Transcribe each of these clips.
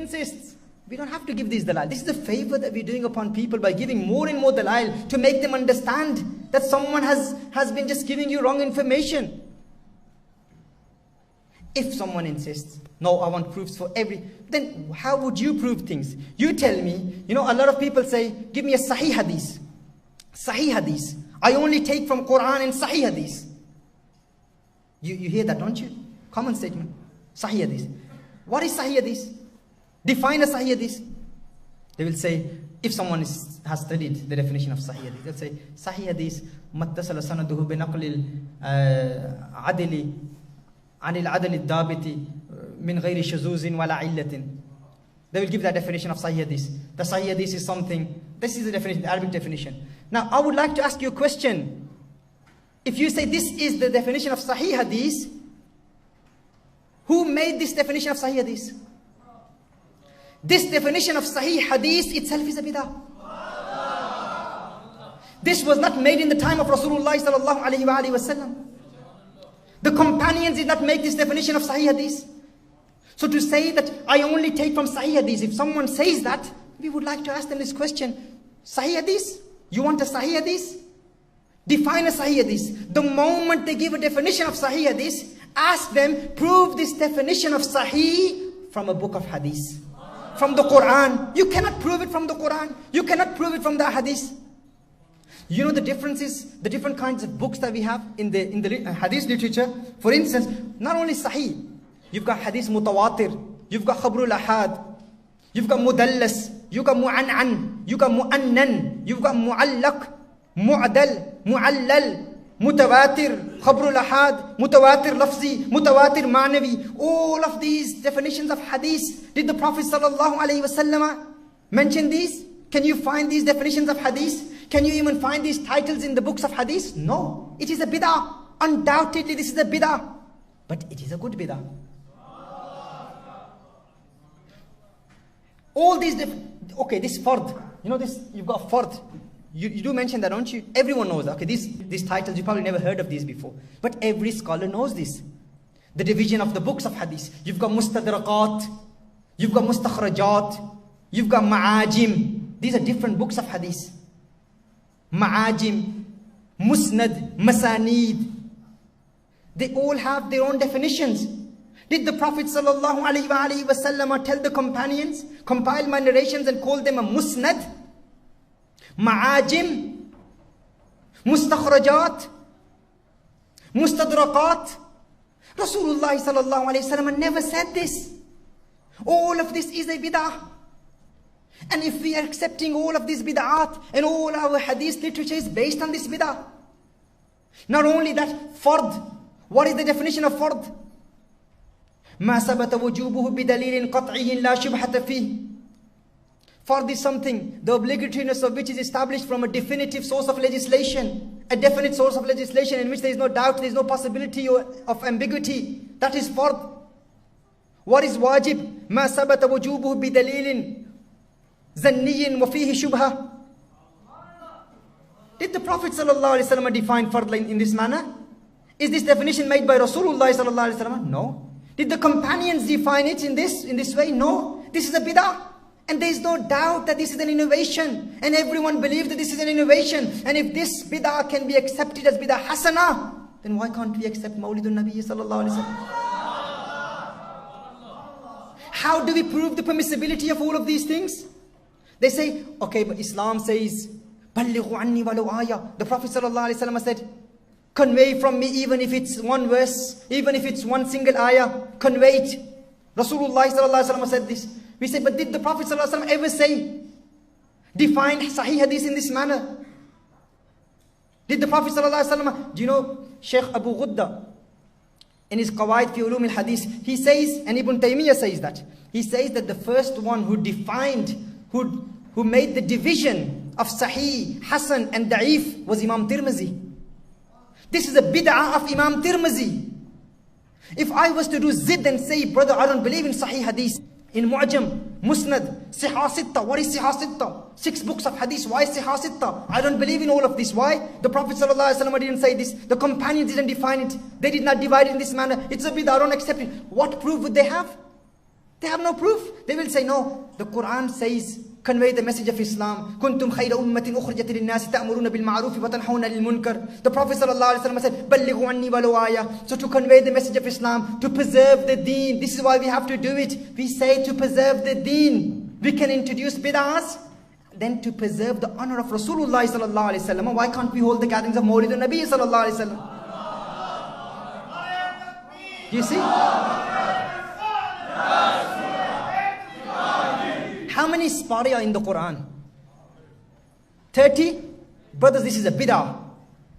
insists. We don't have to give these dalal. This is a favor that we're doing upon people by giving more and more dalal to make them understand that someone has been just giving you wrong information. If someone insists, no, I want proofs for then how would you prove things? You tell me, a lot of people say, give me a SAHIH HADITH. SAHIH HADITH. I only take from Quran and SAHIH HADITH. You hear that, don't you? Common statement. SAHIH HADITH. What is SAHIH HADITH? Define a SAHIH HADITH. They will say, if someone has studied the definition of SAHIH HADITH, they'll say, SAHIH HADITH متصل سنده بنقل العدل عن العدل الضابط من غير شذوذ ولا علة. They will give that definition of SAHIH HADITH. The SAHIH HADITH is something. This is the definition, the Arabic definition. Now, I would like to ask you a question. If you say this is the definition of SAHIH HADITH, who made this definition of SAHIH HADITH? This definition of SAHIH HADITH itself is a bid'ah. This was not made in the time of Rasulullah sallallahu alaihi wasallam. The companions did not make this definition of SAHIH HADITH. So to say that I only take from SAHIH HADITH, if someone says that, we would like to ask them this question. SAHIH HADITH? You want a SAHIH HADITH? Define a SAHIH HADITH. The moment they give a definition of SAHIH HADITH, ask them, prove this definition of Sahih from a book of Hadith. From the Quran. You cannot prove it from the Quran. You cannot prove it from the Hadith. You know the differences, the different kinds of books that we have in the Hadith literature. For instance, not only Sahih, you've got Hadith Mutawatir, you've got Khabrul Ahad, you've got Mudallas, you've got Mu'an'an, you've got Mu'annan, you've got Mu'allaq, Mu'adal, Mu'allal, Mutawatir, Khabrul Ahad, Mutawatir Lafzi, Mutawatir Ma'navi. All of these definitions of Hadith, did the Prophet sallallahu alaihi wasallam mention these? Can you find these definitions of Hadith? Can you even find these titles in the books of Hadith? No. It is a bid'ah. Undoubtedly this is a bid'ah. But it is a good bid'ah. All these, okay, this fard. You know this, you've got fard. You do mention that, don't you? Everyone knows that. Okay, these titles, you probably never heard of these before. But every scholar knows this. The division of the books of Hadith. You've got Mustadrakat. You've got Mustakhrajat. You've got Ma'ajim. These are different books of Hadith. Ma'ajim, Musnad, Masanid. They all have their own definitions. Did the Prophet sallallahu alaihi wasallam tell the companions, compile my narrations and call them a Musnad, Ma'ajim, Mustakhrajat, Mustadraqat? Rasulullah sallallahu alaihi wasallam never said this. All of this is a bid'ah. And if we are accepting all of these bid'at and all our hadith literature is based on this bid'ah. Not only that, fard. What is the definition of fard? ما ثبت وجوبه بدليل قطعي لا شبهة فيه. Fard is something, the obligatoriness of which is established from a definitive source of legislation. A definite source of legislation in which there is no doubt, there is no possibility of ambiguity. That is fard. What is wajib? ما ثبت وجوبه بدليل ظني وفيه شبهة. Did the Prophet ﷺ define fard in this manner? Is this definition made by Rasulullah ﷺ? No. Did the companions define it in this way? No. This is a bid'ah. And there is no doubt that this is an innovation. And everyone believes that this is an innovation. And if this bid'ah can be accepted as bid'ah hasana, then why can't we accept Mawlidun Nabi ﷺ? How do we prove the permissibility of all of these things? They say, okay, but Islam says, بَلِّغُ عَنِّي وَلَوْ آيَةً. The Prophet ﷺ said, convey from me even if it's one verse, even if it's one single ayah, convey it. Rasulullah ﷺ said this. We say, but did the Prophet ﷺ ever say, define Sahih Hadith in this manner? Did the Prophet ﷺ, do you know Shaykh Abu Ghudda, in his Qawaid fi Ulum al-Hadith, he says, and Ibn Taymiyyah says that, he says that the first one who defined, who made the division of Sahih, Hasan and Da'if was Imam Tirmizi. This is a bid'ah of Imam Tirmizi. If I was to do zid and say, brother, I don't believe in Sahih Hadith, in Mu'jam, Musnad, Sihah Sitta, what is Sihah Sitta? 6 books of Hadith, why Sihah Sitta? I don't believe in all of this. Why? The Prophet ﷺ didn't say this. The companions didn't define it. They did not divide it in this manner. It's a bid'ah, I don't accept it. What proof would they have? They have no proof. They will say, no, the Quran says, convey the message of Islam. كُنْتُمْ خَيْرَ أُمَّةٍ أُخْرِجَتْ لِلنَّاسِ تَأْمُرُونَ بِالْمَعْرُوفِ وَتَنْهَوْنَ لِلْمُنْكَرِ. The Prophet ﷺ said, بَلِّغُوا عَنِّي وَلَوْ آيَةً. So to convey the message of Islam, to preserve the deen, this is why we have to do it. We say to preserve the deen. We can introduce bid'ahs. Then to preserve the honor of Rasulullah ﷺ, why can't we hold the gatherings of Mawlid al-Nabi ﷺ? You see? How many spari are in the Quran? 30? Brothers, this is a bid'ah.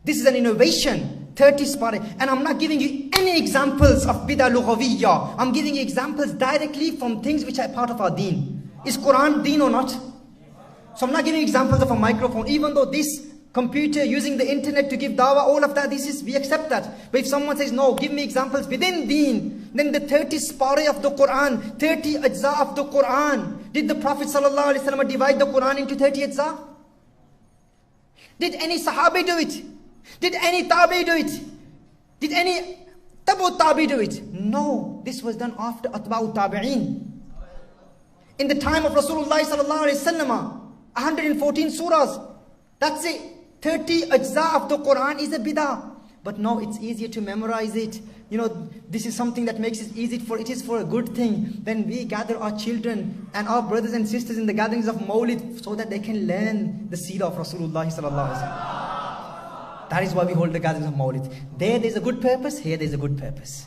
This is an innovation. 30 spari. And I'm not giving you any examples of bid'ah lughawiyya. I'm giving you examples directly from things which are part of our deen. Is Quran deen or not? So I'm not giving examples of a microphone. Even though this computer, using the internet to give dawah, all of that, we accept that. But if someone says, no, give me examples within deen, then the 30 spari of the Quran, 30 ajza of the Quran. Did the Prophet ﷺ divide the Quran into 30 ajza? Did any sahabi do it? Did any tabi do it? Did any tabu tabi do it? No, this was done after atba'u tabi'in. In the time of Rasulullah ﷺ, 114 surahs. That's it. 30 ajza of the Quran is a bid'ah. But no, it's easier to memorize it. You know, this is something that makes it easy it is for a good thing. Then we gather our children and our brothers and sisters in the gatherings of Mawlid so that they can learn the seerah of Rasulullah sallallahu alaihi wasallam. That is why we hold the gatherings of Mawlid. There's a good purpose, here there's a good purpose.